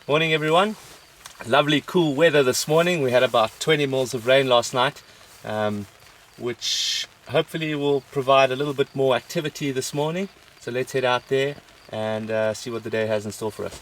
Morning everyone. Lovely cool weather this morning. We had about 20 mils of rain last night, which hopefully will provide a little bit more activity this morning. So let's head out there and see what the day has in store for us.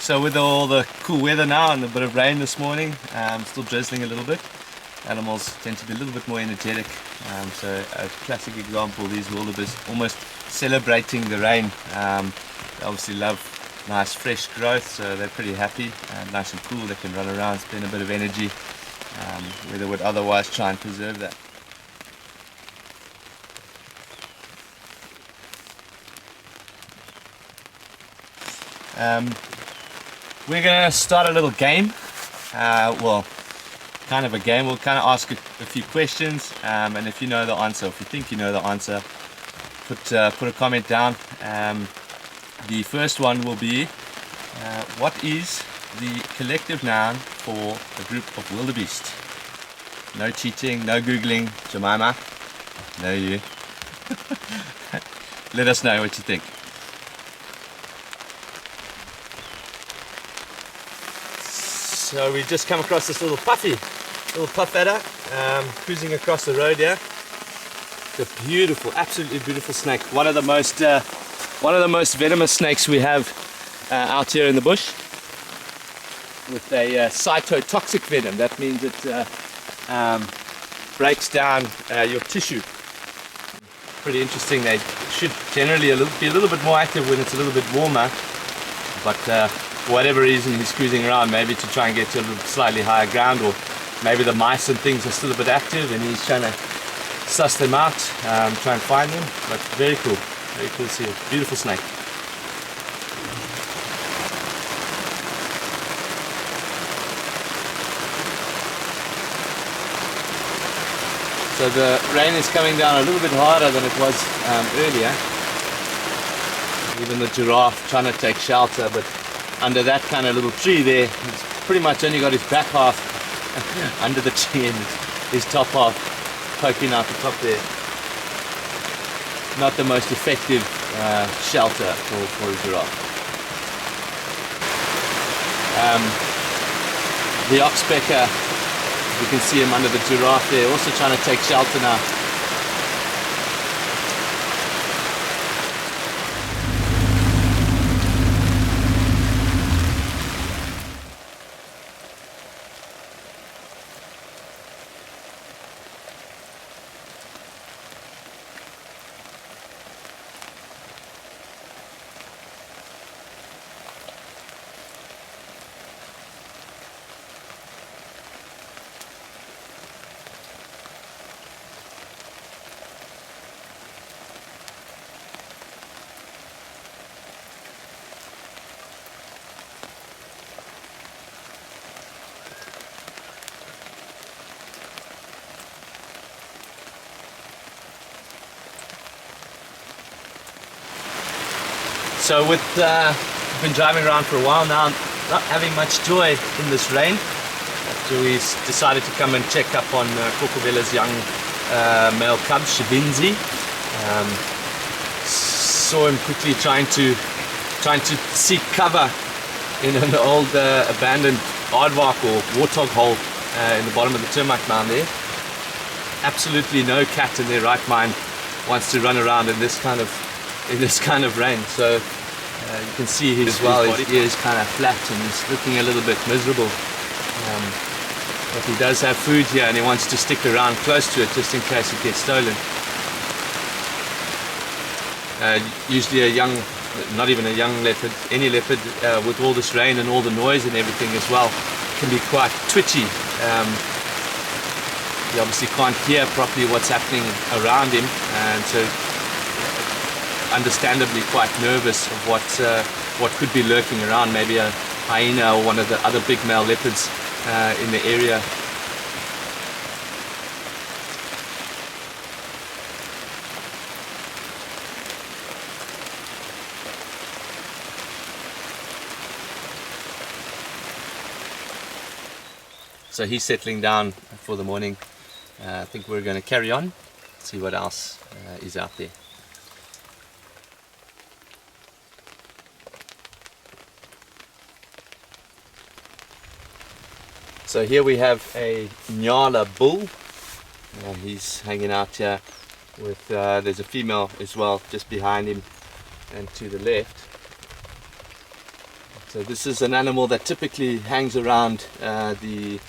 So with all the cool weather now and a bit of rain this morning, still drizzling a little bit, animals tend to be a little bit more energetic. So a classic example, these wildebeest almost celebrating the rain. They obviously love nice fresh growth, so they're pretty happy, nice and cool. They can run around, spend a bit of energy where they would otherwise try and preserve that. We're going to start a little game, well, kind of a game. We'll kind of ask a few questions, and if you know the answer, if you think you know the answer, put a comment down. The first one will be, what is the collective noun for a group of wildebeest? No cheating, no googling. Jemima, no you. Let us know what you think. So we just come across this little puff adder, cruising across the road here. It's a beautiful, absolutely beautiful snake. One of the most venomous snakes we have out here in the bush, with a cytotoxic venom. That means it breaks down your tissue. Pretty interesting. They should generally be a little bit more active when it's a little bit warmer, but for whatever reason he's cruising around, maybe to try and get to a little slightly higher ground, or maybe the mice and things are still a bit active and he's trying to suss them out, try and find them. But very cool to see. A beautiful snake. So the rain is coming down a little bit harder than it was earlier. Even the giraffe trying to take shelter, but under that kind of little tree there, he's pretty much only got his back half under the tree and his top half poking out the top there. Not the most effective shelter for a giraffe. The oxpecker, you can see him under the giraffe there, also trying to take shelter now. So we've been driving around for a while now, not having much joy in this rain. So we decided to come and check up on Kokovella's young male cub, Shavinzi. Saw him quickly trying to seek cover in an old abandoned aardvark or warthog hole in the bottom of the termite mound there. Absolutely no cat in their right mind wants to run around in this kind of rain. So you can see his ear is kind of flat and he's looking a little bit miserable. But he does have food here and he wants to stick around close to it just in case it gets stolen. Usually a young, not even a young leopard, any leopard with all this rain and all the noise and everything as well, can be quite twitchy. He obviously can't hear properly what's happening around him, and so understandably quite nervous of what could be lurking around, maybe a hyena or one of the other big male leopards in the area. So he's settling down for the morning. I think we're going to carry on, see what else is out there. So here we have a Nyala bull. He's hanging out here with, there's a female as well just behind him and to the left. So this is an animal that typically hangs around the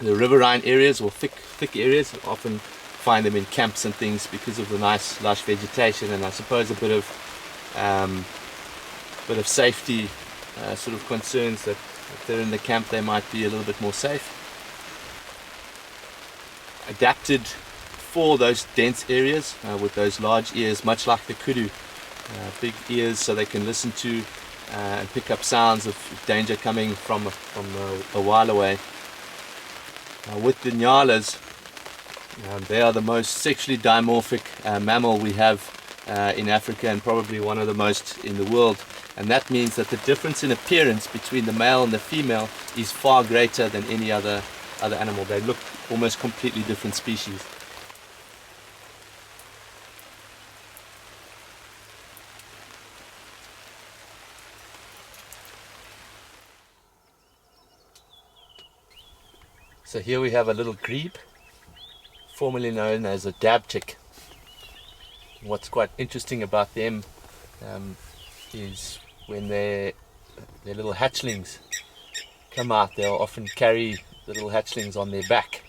riverine areas or thick areas. You often find them in camps and things because of the nice lush vegetation, and I suppose a bit of safety sort of concerns that if they're in the camp they might be a little bit more safe. Adapted for those dense areas with those large ears, much like the kudu, big ears so they can listen to and pick up sounds of danger coming from a while away. With the nyalas, they are the most sexually dimorphic mammal we have in Africa, and probably one of the most in the world. And that means that the difference in appearance between the male and the female is far greater than any other animal. They look almost completely different species. So here we have a little grebe, formerly known as a dabchick. What's quite interesting about them is when their little hatchlings come out, they'll often carry the little hatchlings on their back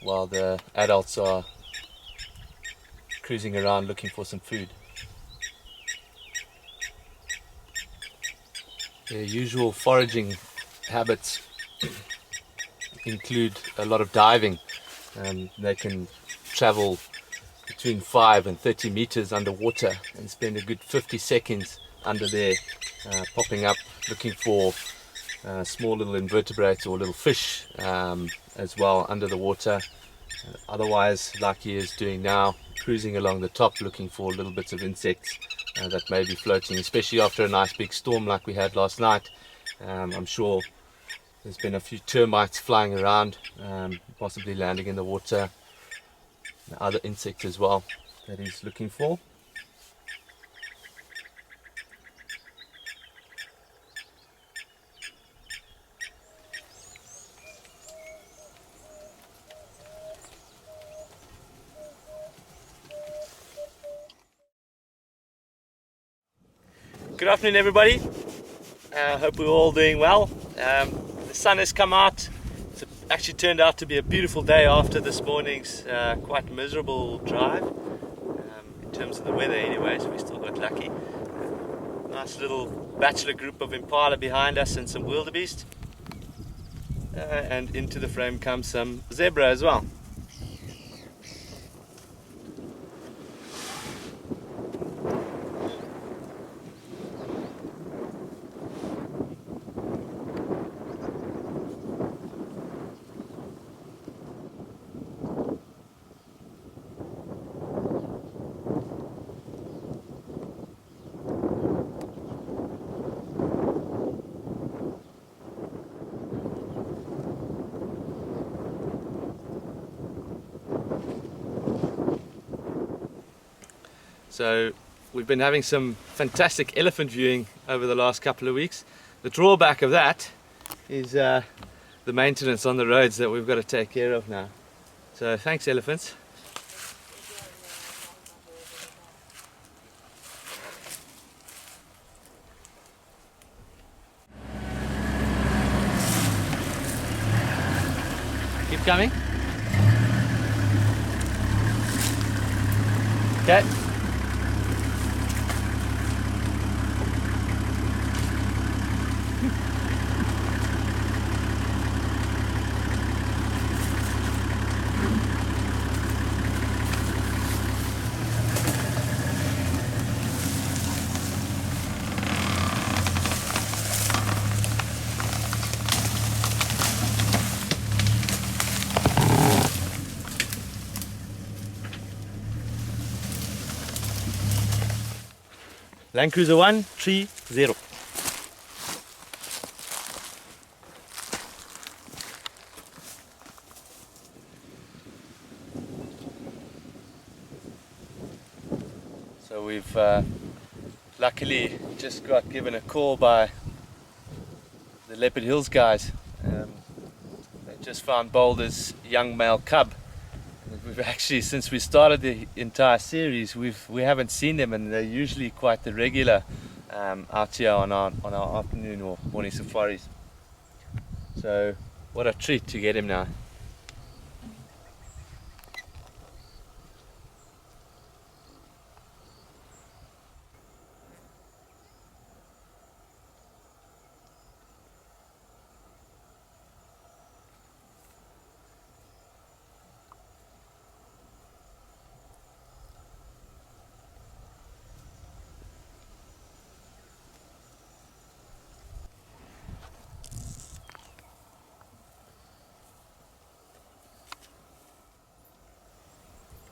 while the adults are cruising around looking for some food. Their usual foraging habits include a lot of diving. They can travel between 5 and 30 meters underwater and spend a good 50 seconds under there, popping up looking for small little invertebrates or little fish as well under the water. Otherwise, like he is doing now, cruising along the top looking for little bits of insects that may be floating, especially after a nice big storm like we had last night. I'm sure there's been a few termites flying around, possibly landing in the water, other insects as well that he's looking for. Good afternoon everybody, hope we're all doing well. The sun has come out. It's actually turned out to be a beautiful day after this morning's quite miserable drive, in terms of the weather anyway, so we still got lucky. Nice little bachelor group of impala behind us and some wildebeest, and into the frame comes some zebra as well. So we've been having some fantastic elephant viewing over the last couple of weeks. The drawback of that is the maintenance on the roads that we've got to take care of now. So thanks elephants. Keep coming. Okay. Land Cruiser 130. So we've luckily just got given a call by the Leopard Hills guys. They just found Boulder's young male cub. We've actually, since we started the entire series, we haven't seen them, and they're usually quite the regular out here on our afternoon or morning safaris. So what a treat to get him now.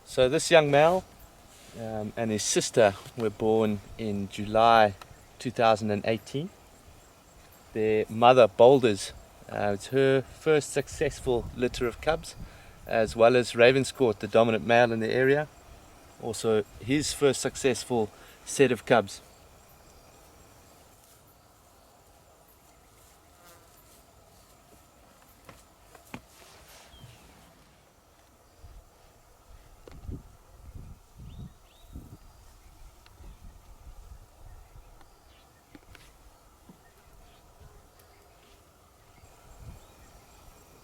So this young male and his sister were born in July 2018. Their mother, Boulders, it's her first successful litter of cubs, as well as Ravenscourt, the dominant male in the area. Also his first successful set of cubs.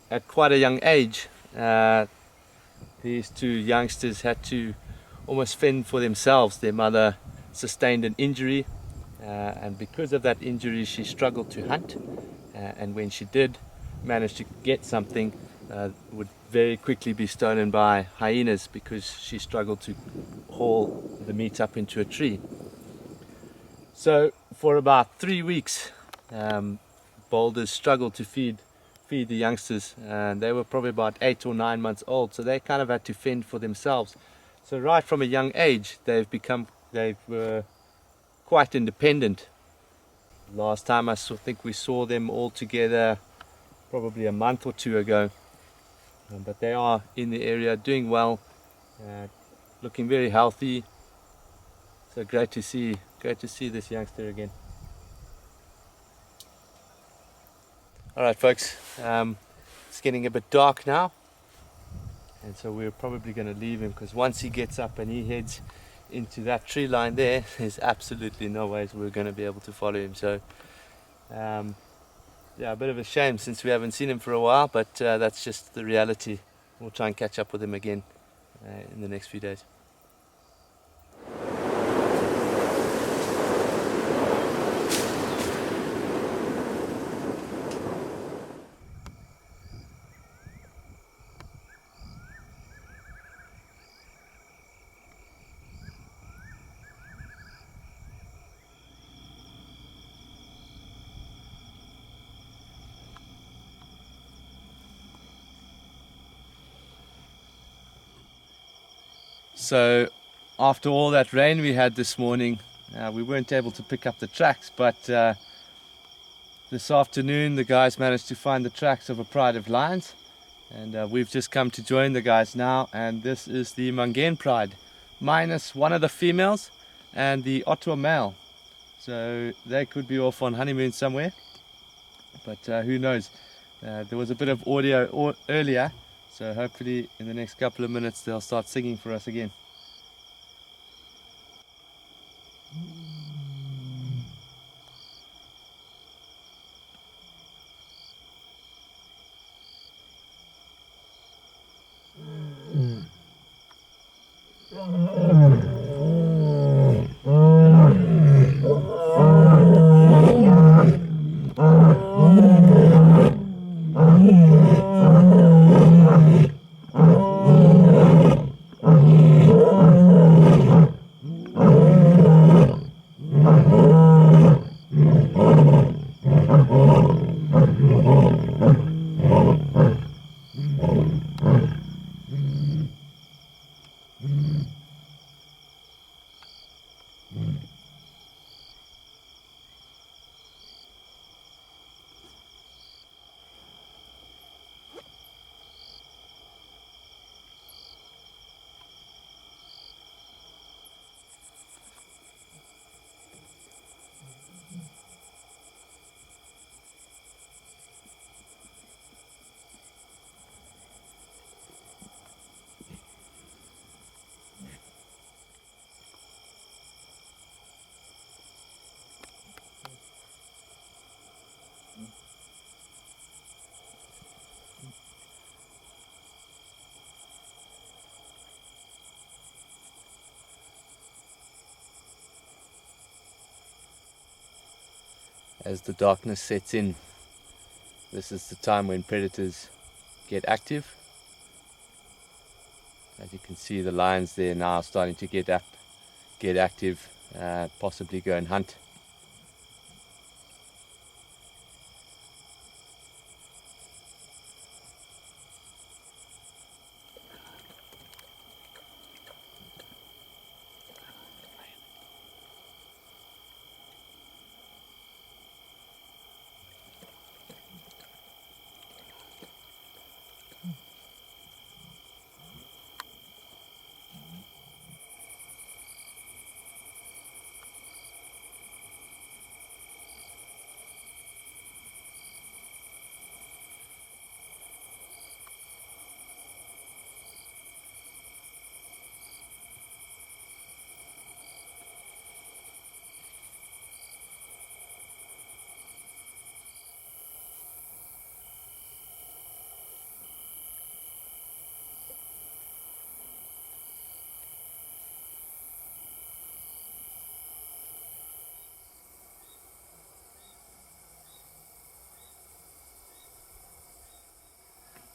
At quite a young age, these two youngsters had to almost fend for themselves. Their mother sustained an injury, and because of that injury she struggled to hunt, and when she did manage to get something, would very quickly be stolen by hyenas because she struggled to haul the meat up into a tree. So for about 3 weeks, Boulders struggled to feed the youngsters, and they were probably about 8 or 9 months old, so they kind of had to fend for themselves. So right from a young age they were quite independent. Last time I think we saw them all together probably a month or two ago, but they are in the area doing well, looking very healthy. So great to see this youngster again. Alright folks, it's getting a bit dark now, and so we're probably going to leave him, because once he gets up and he heads into that tree line there, there's absolutely no ways we're going to be able to follow him. So yeah, a bit of a shame since we haven't seen him for a while, but that's just the reality. We'll try and catch up with him again in the next few days. So after all that rain we had this morning, we weren't able to pick up the tracks, but this afternoon the guys managed to find the tracks of a pride of lions, and we've just come to join the guys now, and this is the Mangen pride minus one of the females and the Ottawa male. So they could be off on honeymoon somewhere, but who knows. There was a bit of audio earlier, so hopefully in the next couple of minutes they'll start singing for us again. as the darkness sets in. This is the time when predators get active. As you can see, the lions there now starting to get active, possibly go and hunt.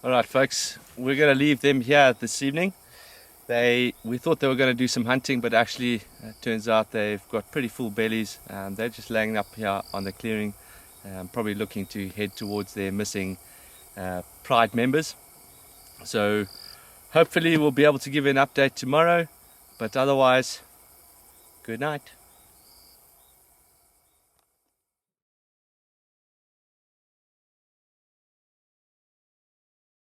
Alright folks, we're going to leave them here this evening. We thought they were going to do some hunting, but actually it turns out they've got pretty full bellies. They're just laying up here on the clearing, probably looking to head towards their missing pride members. So hopefully we'll be able to give you an update tomorrow, but otherwise, good night.